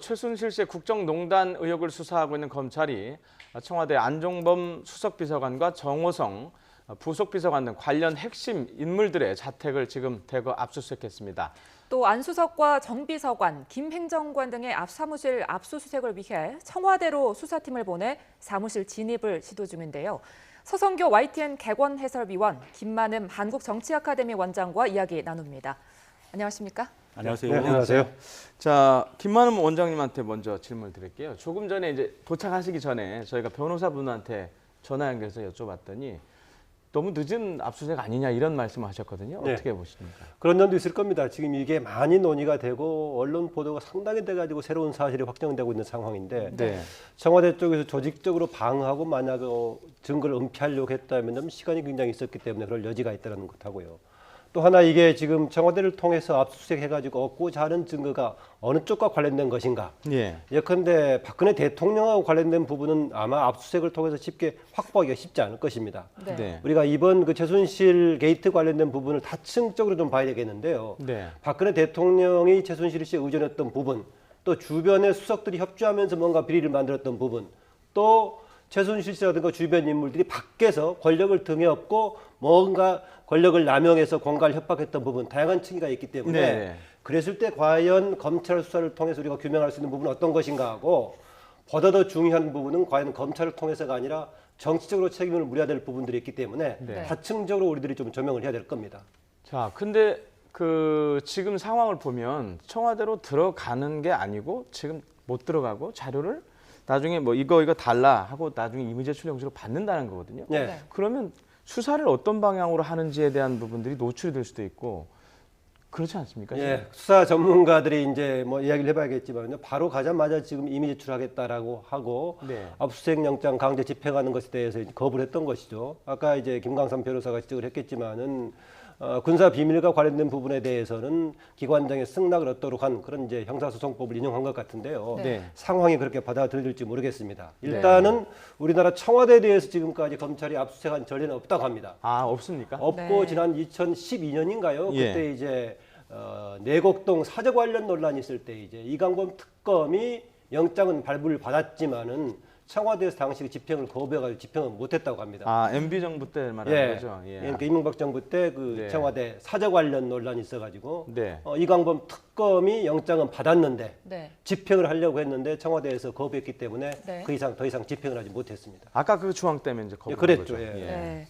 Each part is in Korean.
최순실 씨의 국정농단 의혹을 수사하고 있는 검찰이 청와대 안종범 수석비서관과 정호성 부속비서관 등 관련 핵심 인물들의 자택을 지금 대거 압수수색했습니다. 또 안 수석과 정 비서관, 김 행정관 등의 앞 사무실 압수수색을 위해 청와대로 수사팀을 보내 사무실 진입을 시도 중인데요. 서성교 YTN 객원 해설위원, 김만음 한국정치아카데미 원장과 이야기 나눕니다. 안녕하십니까? 안녕하세요. 네, 안녕하세요. 자, 김만음 원장님한테 먼저 질문을 드릴게요. 조금 전에 이제 도착하시기 전에 저희가 변호사분한테 전화 연결해서 여쭤봤더니 너무 늦은 압수수색 아니냐 이런 말씀을 하셨거든요. 네. 어떻게 보십니까? 그런 점도 있을 겁니다. 지금 이게 많이 논의가 되고 언론 보도가 상당히 돼가지고 새로운 사실이 확정되고 있는 상황인데 네. 청와대 쪽에서 조직적으로 방어하고 만약 증거를 은폐하려고 했다면 좀 시간이 굉장히 있었기 때문에 그럴 여지가 있다는 것하고요. 또 하나 이게 지금 청와대를 통해서 압수수색 해가지고 얻고자 하는 증거가 어느 쪽과 관련된 것인가. 예. 예컨대 박근혜 대통령하고 관련된 부분은 아마 압수수색을 통해서 쉽게 확보하기가 쉽지 않을 것입니다. 네. 네. 우리가 이번 그 최순실 게이트 관련된 부분을 다층적으로 좀 봐야 되겠는데요. 네. 박근혜 대통령이 최순실 씨에 의존했던 부분, 또 주변의 수석들이 협조하면서 뭔가 비리를 만들었던 부분, 또 최순실 씨라든가 주변 인물들이 밖에서 권력을 등에 업고 뭔가 권력을 남용해서 공갈 협박했던 부분, 다양한 층위가 있기 때문에 네. 그랬을 때 과연 검찰 수사를 통해서 우리가 규명할 수 있는 부분은 어떤 것인가 하고 보다 더 중요한 부분은 과연 검찰을 통해서가 아니라 정치적으로 책임을 물어야 될 부분들이 있기 때문에 네. 다층적으로 우리들이 좀 조명을 해야 될 겁니다. 자, 근데 그 지금 상황을 보면 청와대로 들어가는 게 아니고 지금 못 들어가고 자료를 나중에 뭐 이거 달라 하고 나중에 이미 제출 영수로 받는다는 거거든요. 네. 네. 그러면 수사를 어떤 방향으로 하는지에 대한 부분들이 노출이 될 수도 있고 그렇지 않습니까? 예, 수사 전문가들이 이제 뭐 이야기를 해봐야겠지만요. 바로 가자마자 지금 이미 제출하겠다라고 하고 네. 압수수색 영장 강제 집행하는 것에 대해서 거부를 했던 것이죠. 아까 이제 김광삼 변호사가 지적을 했겠지만은 군사 비밀과 관련된 부분에 대해서는 기관장의 승낙을 얻도록 한 그런 이제 형사소송법을 인용한 것 같은데요. 네. 상황이 그렇게 받아들일지 모르겠습니다. 일단은 우리나라 청와대에 대해서 지금까지 검찰이 압수수색한 전례는 없다고 합니다. 아, 없습니까? 없고 네. 지난 2012년인가요? 예. 그때 이제 내곡동 사저 관련 논란이 있을 때 이제 이강범 특검이 영장은 발부를 받았지만은 청와대에서 당시 집행을 거부해가지고 집행을 못했다고 합니다. 아, MB 정부 때 말하는 거죠. 예. 그러니까 이명박 정부 때 그 네. 청와대 사저 관련 논란이 있어가지고 네. 이강범 특검이 영장은 받았는데 네. 집행을 하려고 했는데 청와대에서 거부했기 때문에 네. 더 이상 집행을 하지 못했습니다. 아까 그 조항 때문에 이제 거부한 그랬죠. 거죠. 예. 네.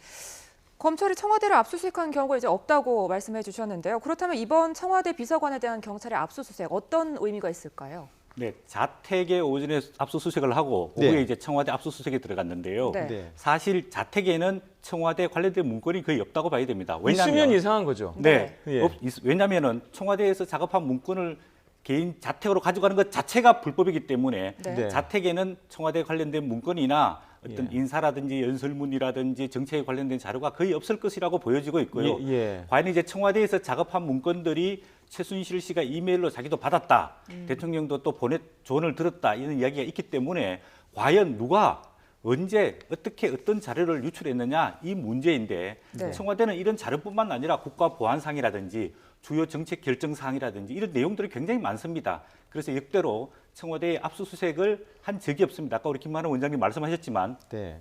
검찰이 청와대를 압수수색한 경우가 이제 없다고 말씀해 주셨는데요. 그렇다면 이번 청와대 비서관에 대한 경찰의 압수수색 어떤 의미가 있을까요? 네, 자택에 오전에 압수수색을 하고 네. 오후에 이제 청와대 압수수색에 들어갔는데요. 네. 네. 사실 자택에는 청와대 관련된 문건이 거의 없다고 봐야 됩니다. 있으면 왜냐하면 이상한 거죠. 네, 예. 왜냐하면은 청와대에서 작업한 문건을 개인 자택으로 가져가는 것 자체가 불법이기 때문에 네. 네. 자택에는 청와대 관련된 문건이나 어떤 예. 인사라든지 연설문이라든지 정책에 관련된 자료가 거의 없을 것이라고 보여지고 있고요. 예, 예. 과연 이제 청와대에서 작업한 문건들이 최순실 씨가 이메일로 자기도 받았다, 대통령도 또 조언을 들었다 이런 이야기가 있기 때문에 과연 누가 언제 어떻게 어떤 자료를 유출했느냐 이 문제인데 네. 청와대는 이런 자료뿐만 아니라 국가보안상이라든지 주요 정책 결정 사항이라든지 이런 내용들이 굉장히 많습니다. 그래서 역대로 청와대에 압수수색을 한 적이 없습니다. 아까 우리 김만음 원장님 말씀하셨지만 네.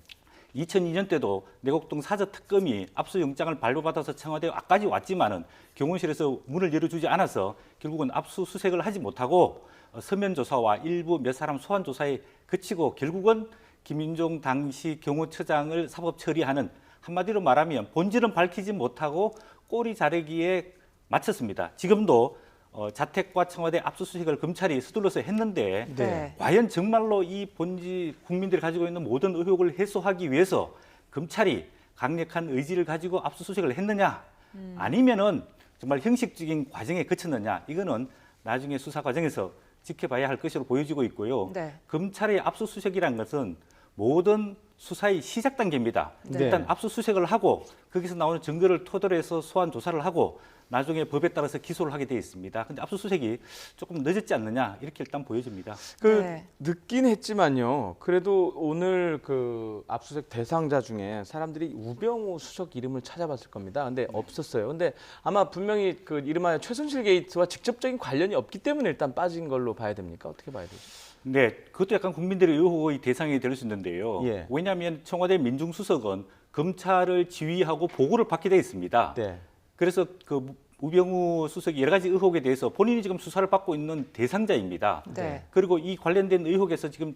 2002년 때도 내곡동 사저 특검이 압수영장을 발부받아서 청와대까지 왔지만은 경호실에서 문을 열어주지 않아서 결국은 압수수색을 하지 못하고 서면 조사와 일부 몇 사람 소환 조사에 그치고 결국은 김인종 당시 경호처장을 사법 처리하는 한마디로 말하면 본질은 밝히지 못하고 꼬리 자르기에 마쳤습니다. 지금도 자택과 청와대 압수수색을 검찰이 서둘러서 했는데 네. 과연 정말로 이 본지 국민들이 가지고 있는 모든 의혹을 해소하기 위해서 검찰이 강력한 의지를 가지고 압수수색을 했느냐 아니면은 정말 형식적인 과정에 그쳤느냐 이거는 나중에 수사 과정에서 지켜봐야 할 것으로 보여지고 있고요. 네. 검찰의 압수수색이라는 것은 모든 수사의 시작 단계입니다. 네. 일단 압수수색을 하고 거기서 나오는 증거를 토대로 해서 소환 조사를 하고 나중에 법에 따라서 기소를 하게 돼 있습니다. 근데 압수수색이 조금 늦었지 않느냐 이렇게 일단 보여집니다. 네. 늦긴 했지만요. 그래도 오늘 그 압수수색 대상자 중에 사람들이 우병우 수석 이름을 찾아봤을 겁니다. 근데 없었어요. 근데 아마 분명히 그 이름하여 최순실 게이트와 직접적인 관련이 없기 때문에 일단 빠진 걸로 봐야 됩니까? 어떻게 봐야 되죠? 네, 그것도 약간 국민들의 의혹의 대상이 될 수 있는데요. 예. 왜냐하면 청와대 민중수석은 검찰을 지휘하고 보고를 받게 돼 있습니다. 네. 그래서 그 우병우 수석이 여러 가지 의혹에 대해서 본인이 지금 수사를 받고 있는 대상자입니다. 네. 그리고 이 관련된 의혹에서 지금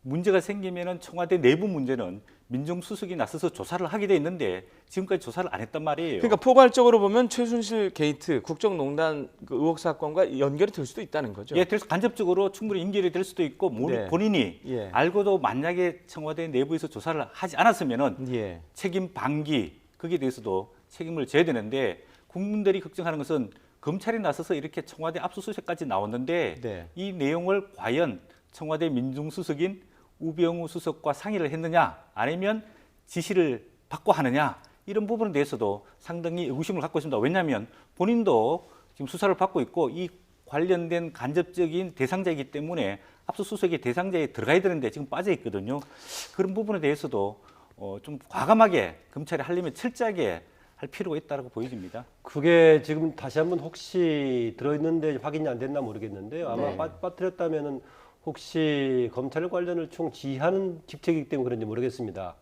문제가 생기면은 청와대 내부 문제는 민정수석이 나서서 조사를 하게 돼 있는데 지금까지 조사를 안 했단 말이에요. 그러니까 포괄적으로 보면 최순실 게이트, 국정농단 그 의혹 사건과 연결이 될 수도 있다는 거죠. 예, 그래서 간접적으로 충분히 연결이 될 수도 있고 네. 본인이 예. 알고도 만약에 청와대 내부에서 조사를 하지 않았으면은 예. 책임 방기 거기에 대해서도 책임을 져야 되는데 국민들이 걱정하는 것은 검찰이 나서서 이렇게 청와대 압수수색까지 나왔는데 네. 이 내용을 과연 청와대 민중수석인 우병우 수석과 상의를 했느냐 아니면 지시를 받고 하느냐 이런 부분에 대해서도 상당히 의구심을 갖고 있습니다. 왜냐하면 본인도 지금 수사를 받고 있고 이 관련된 간접적인 대상자이기 때문에 압수수색의 대상자에 들어가야 되는데 지금 빠져 있거든요. 그런 부분에 대해서도 좀 과감하게 검찰이 하려면 철저하게 할 필요가 있다고 보여집니다. 그게 지금 다시 한번 혹시 들어있는데 확인이 안 됐나 모르겠는데요. 아마 네. 빠뜨렸다면은 혹시 검찰 관련을 총 지휘하는 직책이기 때문에 그런지 모르겠습니다.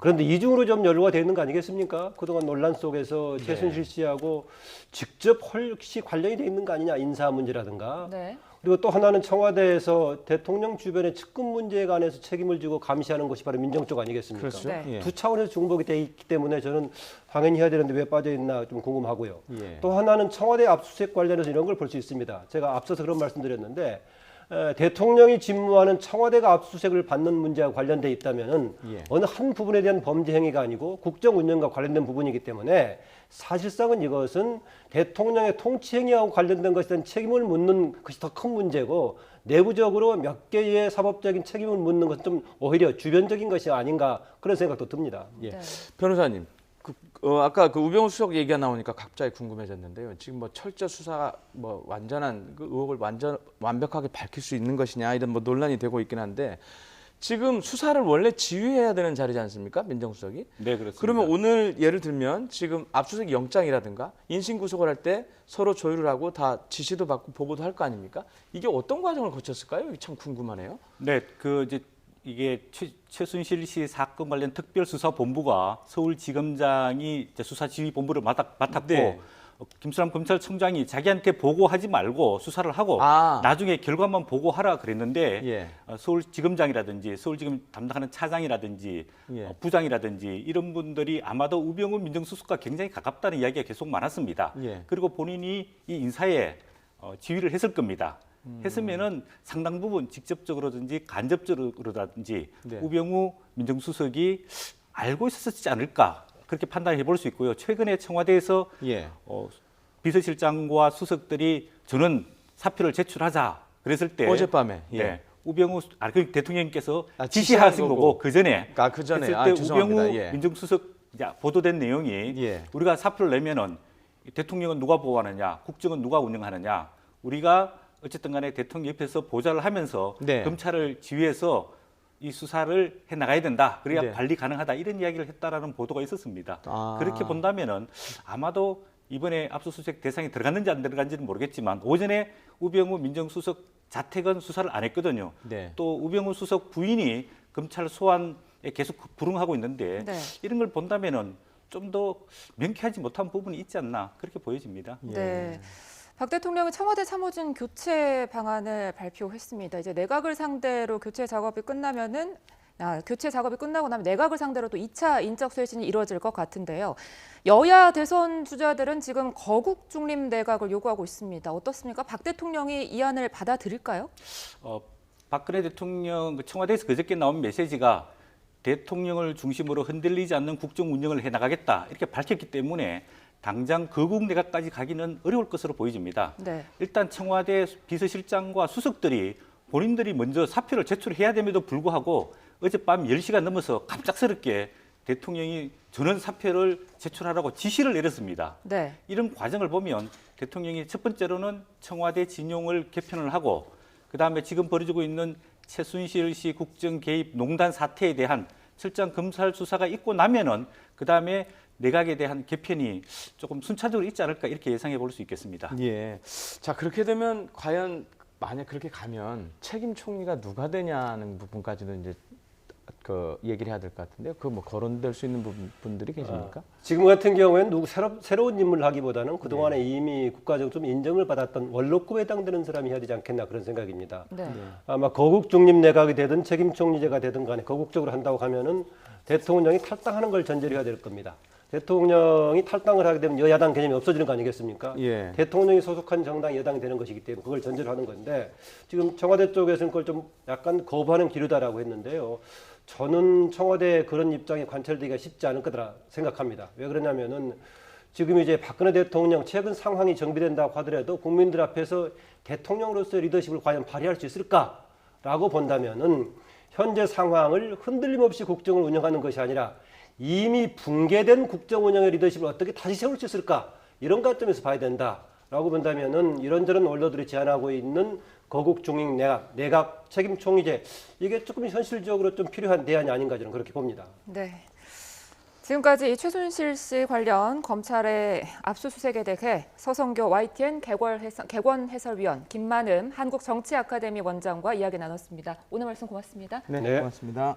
그런데 이중으로 좀 연루가 되어 있는 거 아니겠습니까? 그동안 논란 속에서 최순실 씨하고 직접 혹시 관련이 되어 있는 거 아니냐, 인사 문제라든가. 네. 그리고 또 하나는 청와대에서 대통령 주변의 측근 문제에 관해서 책임을 지고 감시하는 것이 바로 민정 쪽 아니겠습니까? 그렇죠. 네. 예. 두 차원에서 중복이 돼 있기 때문에 저는 당연히 해야 되는데 왜 빠져 있나 좀 궁금하고요. 예. 또 하나는 청와대 압수수색 관련해서 이런 걸 볼 수 있습니다. 제가 앞서서 그런 말씀드렸는데 대통령이 직무하는 청와대가 압수수색을 받는 문제와 관련돼 있다면은 예. 어느 한 부분에 대한 범죄 행위가 아니고 국정 운영과 관련된 부분이기 때문에 사실상은 이것은 대통령의 통치 행위하고 관련된 것에 대한 책임을 묻는 것이 더 큰 문제고 내부적으로 몇 개의 사법적인 책임을 묻는 것은 좀 오히려 주변적인 것이 아닌가 그런 생각도 듭니다. 예. 네. 변호사님, 아까 그 우병우 수석 얘기가 나오니까 갑자기 궁금해졌는데요. 지금 뭐 철저 수사 뭐 완전한 그 의혹을 완벽하게 밝힐 수 있는 것이냐 이런 뭐 논란이 되고 있긴 한데 지금 수사를 원래 지휘해야 되는 자리지 않습니까? 민정수석이. 네, 그렇습니다. 그러면 오늘 예를 들면 지금 압수수색 영장이라든가 인신구속을 할 때 서로 조율을 하고 다 지시도 받고 보고도 할 거 아닙니까? 이게 어떤 과정을 거쳤을까요? 이게 참 궁금하네요. 네, 그 이제 이게 최순실 씨 사건 관련 특별수사본부가 서울지검장이 이제 수사지휘본부를 맡았고 네. 김수남 검찰총장이 자기한테 보고하지 말고 수사를 하고 아. 나중에 결과만 보고하라 그랬는데 예. 서울지검장이라든지 서울지검 담당하는 차장이라든지 예. 부장이라든지 이런 분들이 아마도 우병우 민정수석과 굉장히 가깝다는 이야기가 계속 많았습니다. 예. 그리고 본인이 이 인사에 지휘를 했을 겁니다. 했으면은 상당 부분 직접적으로든지 간접적으로든지 네. 우병우 민정수석이 알고 있었지 않을까 그렇게 판단해 볼 수 있고요. 최근에 청와대에서 예. 비서실장과 수석들이 저는 사표를 제출하자 그랬을 때 어젯밤에. 예. 네, 우병우 그 대통령께서 지시한 지시하신 거고. 거고 그 전에 그 전에. 했을 때 죄송합니다. 우병우 예. 민정수석 이제 보도된 내용이 예. 우리가 사표를 내면은 대통령은 누가 보호하느냐, 국정은 누가 운영하느냐, 우리가 어쨌든 간에 대통령 옆에서 보좌를 하면서 네. 검찰을 지휘해서 이 수사를 해 나가야 된다. 그래야 네. 관리 가능하다. 이런 이야기를 했다라는 보도가 있었습니다. 아. 그렇게 본다면은 아마도 이번에 압수수색 대상이 들어갔는지 안 들어간지는 모르겠지만 오전에 우병우 민정수석 자택은 수사를 안 했거든요. 네. 또 우병우 수석 부인이 검찰 소환에 계속 불응하고 있는데 네. 이런 걸 본다면은 좀 더 명쾌하지 못한 부분이 있지 않나 그렇게 보여집니다. 예. 네. 박 대통령이 청와대 참모진 교체 방안을 발표했습니다. 이제 내각을 상대로 교체 작업이 끝나고 나면 내각을 상대로 또 2차 인적 쇄신이 이루어질 것 같은데요. 여야 대선 주자들은 지금 거국 중립 내각을 요구하고 있습니다. 어떻습니까? 박 대통령이 이 안을 받아들일까요? 박근혜 대통령 청와대에서 그저께 나온 메시지가 대통령을 중심으로 흔들리지 않는 국정 운영을 해나가겠다 이렇게 밝혔기 때문에 당장 거국 내각까지 가기는 어려울 것으로 보여집니다. 네. 일단 청와대 비서실장과 수석들이 본인들이 먼저 사표를 제출해야 됨에도 불구하고 어젯밤 10시가 넘어서 갑작스럽게 대통령이 전원 사표를 제출하라고 지시를 내렸습니다. 네. 이런 과정을 보면 대통령이 첫 번째로는 청와대 진용을 개편을 하고 그다음에 지금 벌어지고 있는 최순실 씨 국정 개입 농단 사태에 대한 철저한 검찰 수사가 있고 나면은 그다음에 내각에 대한 개편이 조금 순차적으로 있지 않을까 이렇게 예상해 볼 수 있겠습니다. 예. 자, 그렇게 되면 과연 만약 그렇게 가면 책임 총리가 누가 되냐는 부분까지도 이제 그 얘기를 해야 될 것 같은데요. 그 뭐 거론될 수 있는 분들이 계십니까? 지금 같은 경우에는 누구 새로운 인물을 하기보다는 그동안에 이미 국가적으로 좀 인정을 받았던 원로급에 해당되는 사람이 해야 되지 않겠나 그런 생각입니다. 네. 아마 거국 중립 내각이 되든 책임 총리제가 되든 간에 거국적으로 한다고 하면은 대통령이 탈당하는 걸 전제로 해야 될 겁니다. 대통령이 탈당을 하게 되면 여야당 개념이 없어지는 거 아니겠습니까? 예. 대통령이 소속한 정당이 여당이 되는 것이기 때문에 그걸 전제로 하는 건데 지금 청와대 쪽에서는 그걸 좀 약간 거부하는 기류다라고 했는데요. 저는 청와대 그런 입장에 관철되기가 쉽지 않을 거라 생각합니다. 왜 그러냐면은 지금 이제 박근혜 대통령 최근 상황이 정비된다고 하더라도 국민들 앞에서 대통령으로서의 리더십을 과연 발휘할 수 있을까라고 본다면은 현재 상황을 흔들림 없이 국정을 운영하는 것이 아니라 이미 붕괴된 국정 운영의 리더십을 어떻게 다시 세울 수 있을까 이런 관점에서 봐야 된다라고 본다면은 이런저런 원로들이 제안하고 있는 거국 중립 내각 책임 총리제 이게 조금 현실적으로 좀 필요한 대안이 아닌가 저는 그렇게 봅니다. 네. 지금까지 최순실 씨 관련 검찰의 압수수색에 대해 서성교 YTN 개권 해설위원 김만음 한국정치아카데미 원장과 이야기 나눴습니다. 오늘 말씀 고맙습니다. 네, 네. 고맙습니다.